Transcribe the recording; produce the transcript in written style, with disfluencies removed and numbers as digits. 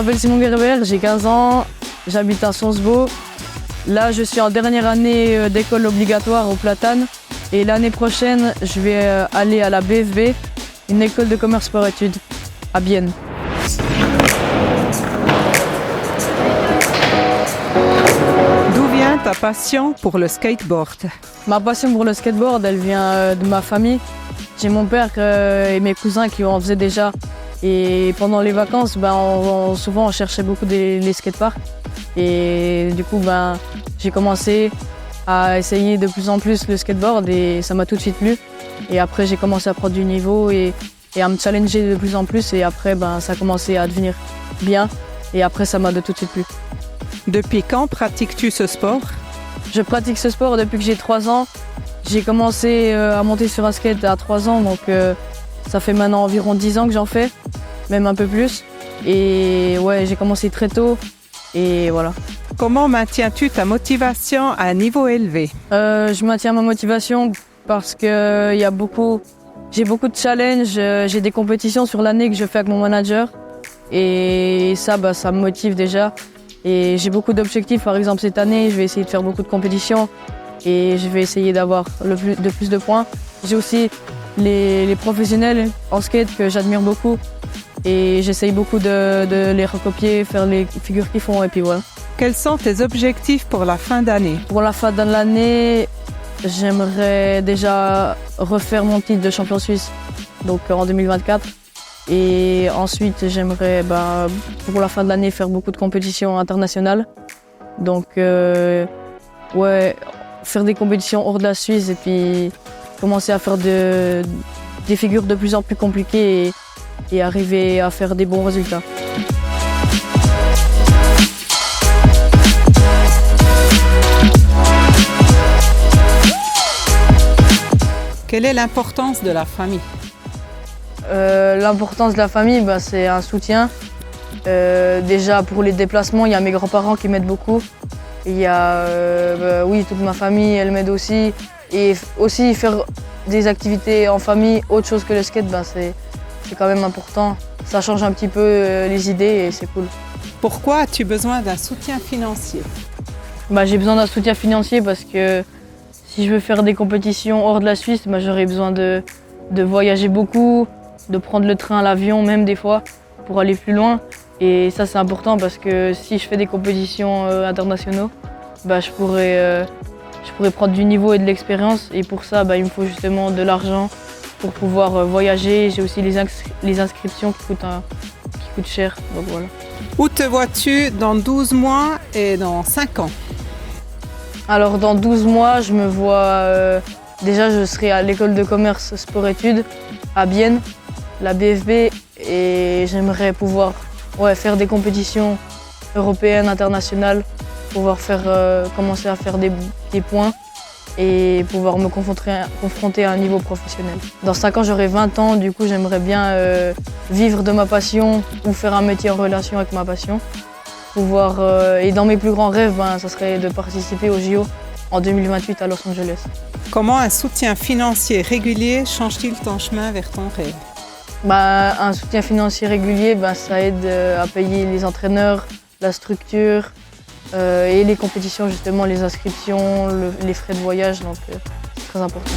m'appelle Simon Gerber, j'ai 15 ans, j'habite à Sonsbo. Là, je suis en dernière année d'école obligatoire au Platane. Et l'année prochaine, je vais aller à la BFB, une école de commerce par études, à Bienne. D'où vient ta passion pour le skateboard? Ma passion pour le skateboard, elle vient de ma famille. J'ai mon père et mes cousins qui en faisaient déjà. Et pendant les vacances, souvent on cherchait beaucoup les skateparks. Et du coup, j'ai commencé à essayer de plus en plus le skateboard et ça m'a tout de suite plu. Et après, j'ai commencé à prendre du niveau et à me challenger de plus en plus. Et après, ça a commencé à devenir bien. Et après, ça m'a de tout de suite plu. Depuis quand pratiques-tu ce sport? Je pratique ce sport depuis que j'ai 3 ans. J'ai commencé à monter sur un skate à 3 ans, donc ça fait maintenant environ 10 ans que j'en fais, même un peu plus. Et ouais, j'ai commencé très tôt et voilà. Comment maintiens-tu ta motivation à un niveau élevé? Je maintiens ma motivation parce que j'ai beaucoup de challenges, j'ai des compétitions sur l'année que je fais avec mon manager et ça me motive déjà. Et j'ai beaucoup d'objectifs, par exemple cette année, je vais essayer de faire beaucoup de compétitions et je vais essayer d'avoir plus de points. J'ai aussi les professionnels en skate que j'admire beaucoup et j'essaye beaucoup de les recopier, faire les figures qu'ils font et puis voilà. Quels sont tes objectifs pour la fin d'année? Pour la fin de l'année, j'aimerais déjà refaire mon titre de champion suisse, donc en 2024. Et ensuite, j'aimerais pour la fin de l'année faire beaucoup de compétitions internationales. Donc faire des compétitions hors de la Suisse et puis commencer à faire des figures de plus en plus compliquées et arriver à faire des bons résultats. Quelle est l'importance de la famille? L'importance de la famille, c'est un soutien. Déjà pour les déplacements, il y a mes grands-parents qui m'aident beaucoup. Il y a toute ma famille, elle m'aide aussi. Et aussi faire des activités en famille, autre chose que le skate, c'est quand même important. Ça change un petit peu les idées et c'est cool. Pourquoi as-tu besoin d'un soutien financier? J'ai besoin d'un soutien financier parce que si je veux faire des compétitions hors de la Suisse, j'aurais besoin de voyager beaucoup, de prendre le train, l'avion même des fois pour aller plus loin. Et ça c'est important parce que si je fais des compétitions internationaux, je pourrais prendre du niveau et de l'expérience. Et pour ça, il me faut justement de l'argent pour pouvoir voyager. J'ai aussi les inscriptions qui coûtent cher. Donc voilà. Où te vois-tu dans 12 mois et dans 5 ans? Alors dans 12 mois, je me vois... déjà, je serai à l'école de commerce sport-études à Bienne, la BFB, et j'aimerais pouvoir faire des compétitions européennes, internationales, pouvoir commencer à faire des points et pouvoir me confronter à un niveau professionnel. Dans 5 ans, j'aurai 20 ans, du coup j'aimerais bien vivre de ma passion ou faire un métier en relation avec ma passion. Et dans mes plus grands rêves, ça serait de participer aux JO en 2028 à Los Angeles. Comment un soutien financier régulier change-t-il ton chemin vers ton rêve? Un soutien financier régulier, ça aide à payer les entraîneurs, la structure et les compétitions, justement, les inscriptions, les frais de voyage, donc c'est très important.